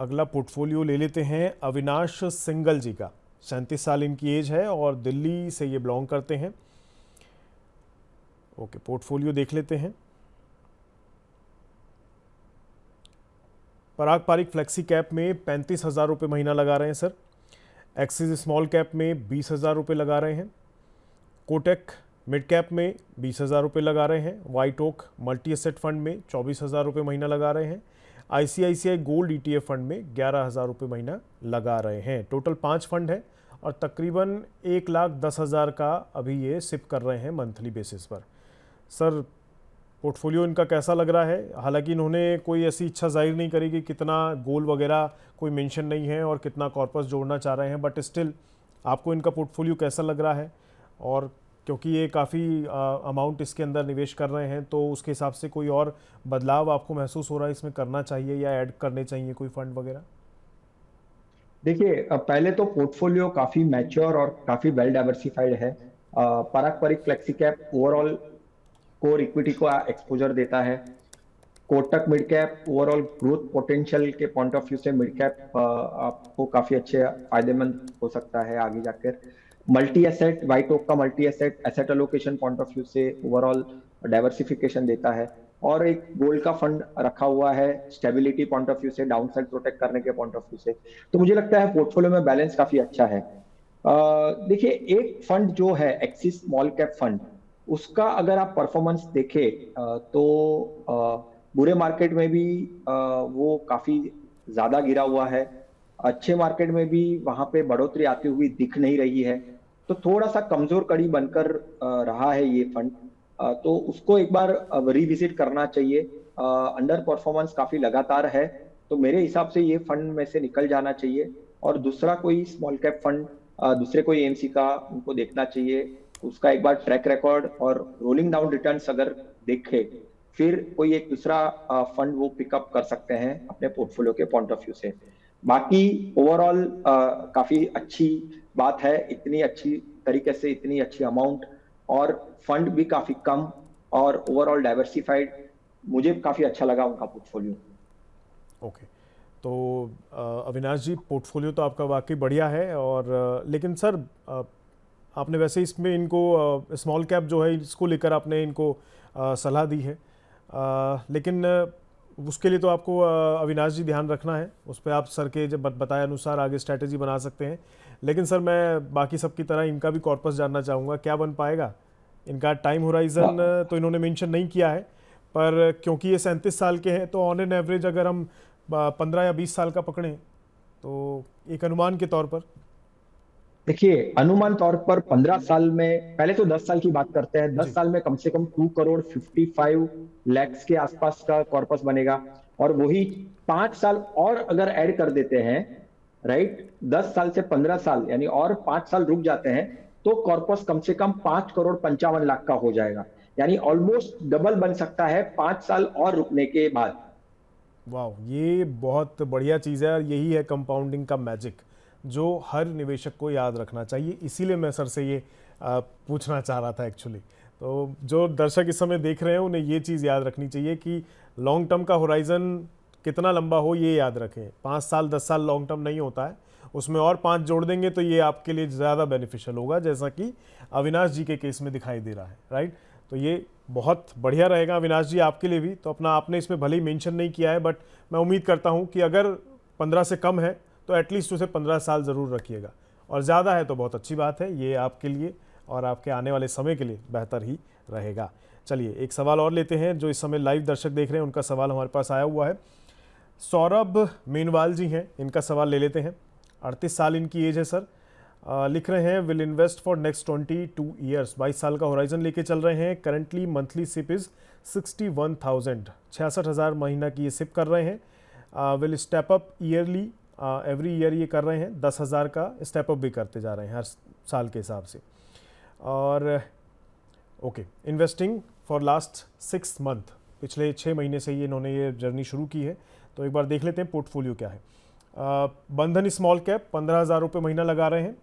अगला पोर्टफोलियो ले लेते हैं अविनाश सिंगल जी का। 37 साल इनकी एज है और दिल्ली से ये बिलोंग करते हैं। ओके, पोर्टफोलियो देख लेते हैं। पराग पारिक फ्लेक्सी कैप में 35,000 रुपये महीना लगा रहे हैं सर। एक्सिस स्मॉल कैप में 20,000 रुपये लगा रहे हैं। कोटक मिड कैप में 20,000 रुपये लगा रहे हैं। White Oak multi asset fund में 24,000 रुपये महीना लगा रहे हैं। आईसीआईसीआई गोल्ड ETF फंड में 11,000 रुपये महीना लगा रहे हैं। टोटल 5 फंड है और तकरीबन 1,10,000 का अभी ये सिप कर रहे हैं मंथली बेसिस पर। सर, पोर्टफोलियो इनका कैसा लग रहा है? हालांकि इन्होंने कोई ऐसी इच्छा जाहिर नहीं करी कि कितना गोल वगैरह कोई मेंशन नहीं है और कितना कॉर्पस जोड़ना चाह रहे हैं, बट स्टिल आपको इनका पोर्टफोलियो कैसा लग रहा है? और क्योंकि ये काफ़ी अमाउंट इसके अंदर निवेश कर रहे हैं, तो उसके हिसाब से कोई और बदलाव आपको महसूस हो रहा है इसमें करना चाहिए या ऐड करने चाहिए कोई फंड वगैरह? देखिए, पहले तो पोर्टफोलियो काफी मैच्योर और काफी वेल डाइवर्सिफाइड है। पारंपरिक flexi cap overall core equity को एक्सपोजर देता है। Kotak mid cap overall growth potential के पॉइंट ऑफ व्यू से मिड कैप आपको काफी अच्छे फायदेमंद हो सकता है आगे जाकर। मल्टी एसेट वाइट ओक का multi asset asset allocation point of view से ओवरऑल डाइवर्सिफिकेशन देता है। और एक गोल्ड का फंड रखा हुआ है स्टेबिलिटी पॉइंट ऑफ व्यू से, डाउन साइड प्रोटेक्ट करने के पॉइंट ऑफ व्यू से। तो मुझे लगता है पोर्टफोलियो में बैलेंस काफी अच्छा है। देखिए, एक फंड जो है एक्सिस स्मॉल कैप फंड, उसका अगर आप परफॉर्मेंस देखें तो बुरे मार्केट में भी वो काफी ज्यादा गिरा हुआ है। अच्छे मार्केट में भी वहां पे बढ़ोतरी आती हुई दिख नहीं रही है। तो थोड़ा सा कमजोर कड़ी बनकर रहा है ये फंड। तो उसको एक बार रिविजिट करना चाहिए। अंडर परफॉर्मेंस काफी लगातार है, तो मेरे हिसाब से ये फंड में से निकल जाना चाहिए और दूसरा कोई स्मॉल कैप फंड, दूसरे कोई एमसी का उनको देखना चाहिए। उसका एक बार ट्रैक रिकॉर्ड और रोलिंग डाउन रिटर्न्स अगर देखे, फिर कोई एक दूसरा फंड वो पिकअप कर सकते हैं अपने पोर्टफोलियो के पॉइंट ऑफ व्यू से। बाकी ओवरऑल काफी अच्छी बात है, इतनी अच्छी तरीके से इतनी अच्छी अमाउंट और फंड भी काफी कम और ओवरऑल डाइवर्सिफाइड। मुझे काफी अच्छा लगा उनका पोर्टफोलियो। ओके, तो अविनाश जी, पोर्टफोलियो तो आपका वाकई बढ़िया है। और लेकिन सर, आपने वैसे इसमें इनको स्मॉल कैप जो है इसको लेकर आपने इनको सलाह दी है, लेकिन उसके लिए तो आपको अविनाश जी ध्यान रखना है, उस पर आप सर के जब बताए अनुसार आगे स्ट्रैटेजी बना सकते हैं। लेकिन सर, मैं बाकी सबकी तरह इनका भी कॉर्पस जानना चाहूँगा, क्या बन पाएगा इनका? टाइम होराइजन तो इन्होंने मेंशन नहीं किया है, पर क्योंकि ये 37 साल के हैं तो ऑन एन एवरेज अगर हम 15 या 20 साल का पकड़ें तो एक अनुमान के तौर पर। देखिए, अनुमान तौर पर 15 साल में, पहले तो 10 साल की बात करते हैं, 10 जी। साल में कम से कम 2 करोड़ 55 लाख के आसपास का कॉर्पस बनेगा। और वही 5 साल और अगर ऐड कर देते हैं, राइट, 10 साल से 15 साल यानी और 5 साल रुक जाते हैं, तो कॉर्पस कम से कम 5 करोड़ 55 लाख का हो जाएगा। यानी ऑलमोस्ट डबल बन सकता है 5 साल और रुकने के बाद। वाह, ये बहुत बढ़िया चीज़ है और यही है कंपाउंडिंग का मैजिक जो हर निवेशक को याद रखना चाहिए। इसीलिए मैं सर से ये पूछना चाह रहा था एक्चुअली। तो जो दर्शक इस समय देख रहे हैं उन्हें ये चीज़ याद रखनी चाहिए कि लॉन्ग टर्म का होराइज़न कितना लंबा हो ये याद रखें। 5 साल 10 साल लॉन्ग टर्म नहीं होता है, उसमें और 5 जोड़ देंगे तो ये आपके लिए ज़्यादा बेनिफिशियल होगा, जैसा कि अविनाश जी के केस में दिखाई दे रहा है, राइट। तो ये बहुत बढ़िया रहेगा अविनाश जी आपके लिए भी। तो अपना आपने इसमें भले ही मेंशन नहीं किया है, बट मैं उम्मीद करता हूँ कि अगर 15 से कम है तो एटलीस्ट उसे 15 साल ज़रूर रखिएगा, और ज़्यादा है तो बहुत अच्छी बात है, ये आपके लिए और आपके आने वाले समय के लिए बेहतर ही रहेगा। चलिए एक सवाल और लेते हैं, जो इस समय लाइव दर्शक देख रहे हैं उनका सवाल हमारे पास आया हुआ है। सौरभ मेनवाल जी हैं, इनका सवाल ले लेते हैं। 38 साल इनकी एज है सर। लिख रहे हैं will invest for next 22 years, 22 साल का होराइजन लेके चल रहे हैं। करंटली मंथली सिप इज़ 61,000, 66,000 महीना की ये सिप कर रहे हैं। Will step up yearly, every year ये कर रहे हैं, 10,000 का स्टेप अप भी करते जा रहे हैं हर साल के हिसाब से। और okay, investing for last 6 month, पिछले 6 महीने से ये इन्होंने ये जर्नी शुरू की है। तो एक बार देख लेते हैं पोर्टफोलियो क्या है। बंधन स्मॉल कैप 15,000 रुपये महीना लगा रहे हैं।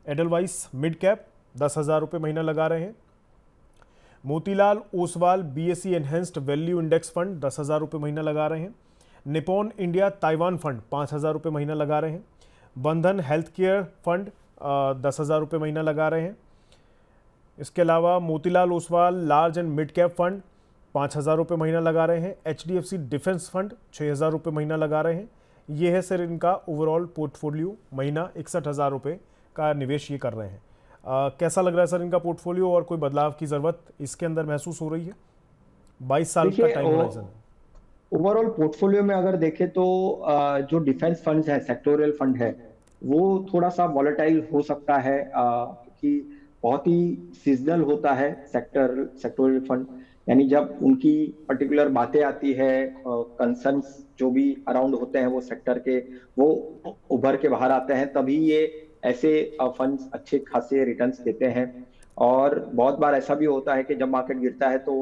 एडलवाइस मिड कैप 10,000 रुपये महीना लगा रहे हैं। Motilal Oswal BSE enhanced value index fund 10,000 रुपये महीना लगा रहे हैं। निपॉन इंडिया ताइवान फंड 5,000 रुपये महीना लगा रहे हैं। बंधन हेल्थ केयर फंड 10,000 रुपये महीना लगा रहे हैं। इसके अलावा Motilal Oswal large and mid cap fund 5,000 रुपये महीना लगा रहे हैं। HDFC डिफेंस फंड 6,000 रुपये महीना लगा रहे हैं। ये है सर इनका ओवरऑल पोर्टफोलियो, महीना 61,000 रुपये का निवेश ये कर रहे हैं। कैसा लग रहा है सर इनका पोर्टफोलियो, और कोई बदलाव की ज़रूरत इसके अंदर महसूस हो रही है? 22 साल का टाइम होराइजन है। ओवरऑल पोर्टफोलियो में अगर देखें तो जो डिफेंस फंड्स है, सेक्टोरियल फंड है, वो थोड़ा सा वॉलेटाइल हो सकता है, क्योंकि बहुत ही सीजनल होता है सेक्टोरियल फंड। यानी जब उनकी पर्टिकुलर बातें आती है, कंसर्न्स जो भी अराउंड होते हैं वो सेक्टर के, वो उभर के बाहर आते हैं, तभी ये ऐसे फंड्स अच्छे खासे रिटर्न्स देते हैं। और बहुत बार ऐसा भी होता है कि जब मार्केट गिरता है तो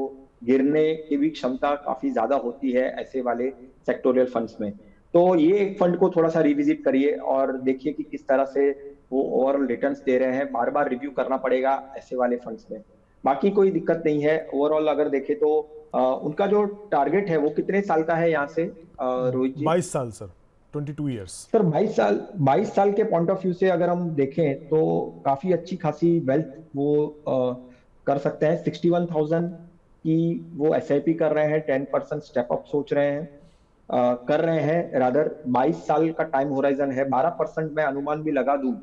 गिरने की भी क्षमता काफी ज्यादा होती है ऐसे वाले सेक्टोरियल फंड्स में। तो ये एक फंड को थोड़ा सा रिविजिट करिए और देखिए कि किस तरह से वो ओवरऑल रिटर्न्स दे रहे हैं। बार बार रिव्यू करना पड़ेगा ऐसे वाले फंड्स में। बाकी कोई दिक्कत नहीं है। ओवरऑल अगर देखें तो उनका जो टारगेट है वो कितने साल का है यहाँ से रोहित जी? 22 साल सर, 22 ईयर्स। सर 22 साल के पॉइंट ऑफ व्यू से अगर हम देखें तो काफी अच्छी खासी वेल्थ वो कर सकते हैं। 61,000 की वो SIP कर रहे हैं, 10% स्टेप अप सोच रहे हैं, कर रहे हैं। रादर 22 साल का टाइम होराइजन है, 12% मैं अनुमान भी लगा दूं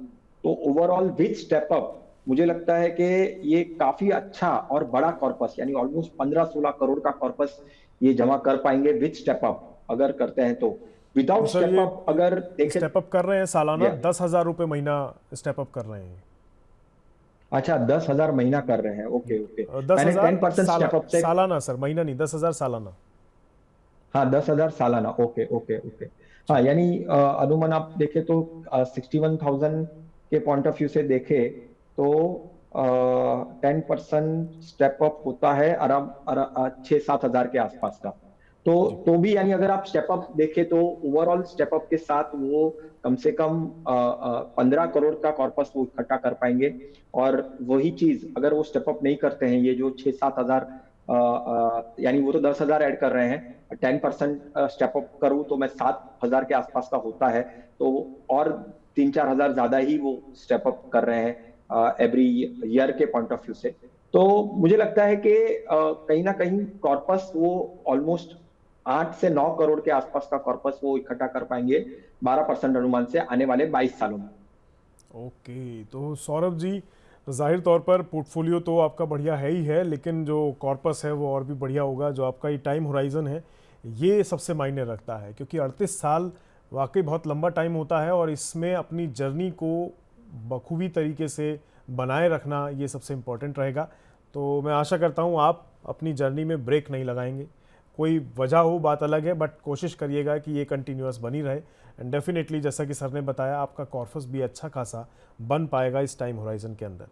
तो ओवरऑल विथ स्टेप अप मुझे लगता है कि ये काफी अच्छा और बड़ा कॉर्पस, यानी ऑलमोस्ट 15-16 करोड़ का कॉर्पस ये जमा कर पाएंगे विथ स्टेप अप अगर करते हैं तो। विदाउट तो सर स्टेप ये अप अगर देखें, स्टेप अप कर रहे हैं सालाना 10,000 रुपये महीना स्टेप अप कर रहे हैं। अच्छा 10,000 महीना कर रहे हैं, ओके ओके। मैंने 10,000 10% स्टेप अप से, सालाना सर, महीना नहीं, 10,000 सालाना। हाँ 10,000 सालाना, ओके ओके ओके। हाँ यानी अनुमान आप देखें तो 61,000 के पॉइंट ऑफ व्यू से देखें तो 10% स्टेप अप होता है आराम 6-7 हजार के आसपास का। तो भी यानी अगर आप स्टेप अप देखें तो ओवरऑल स्टेप अप के साथ वो कम से कम 15 करोड़ का कॉर्पस वो इकट्ठा कर पाएंगे। और वही चीज अगर वो स्टेप अप नहीं करते हैं, ये जो 6-7 हजार, यानी वो तो 10,000 ऐड कर रहे हैं, 10% स्टेप अप करूं तो मैं 7,000 के आसपास का होता है। तो और 3-4 हजार ज्यादा ही वो स्टेप अप कर रहे हैं एवरी ईयर के पॉइंट ऑफ व्यू से। तो मुझे लगता है कि कहीं ना कहीं कॉर्पस वो ऑलमोस्ट 8 से 9 करोड़ के आसपास का कॉर्पस वो इकट्ठा कर पाएंगे 12% अनुमान से आने वाले 22 सालों में। ओके, तो सौरभ जी, जाहिर तौर पर पोर्टफोलियो तो आपका बढ़िया है ही है, लेकिन जो कॉर्पस है वो और भी बढ़िया होगा। जो आपका ये टाइम होराइजन है ये सबसे मायने रखता है, क्योंकि 38 साल वाकई बहुत लंबा टाइम होता है, और इसमें अपनी जर्नी को बखूबी तरीके से बनाए रखना ये सबसे इम्पोर्टेंट रहेगा। तो मैं आशा करता हूँ आप अपनी जर्नी में ब्रेक नहीं लगाएंगे। कोई वजह हो बात अलग है, बट कोशिश करिएगा कि ये कंटिन्यूअस बनी रहे। एंड डेफिनेटली जैसा कि सर ने बताया, आपका कॉर्पस भी अच्छा खासा बन पाएगा इस टाइम होराइजन के अंदर।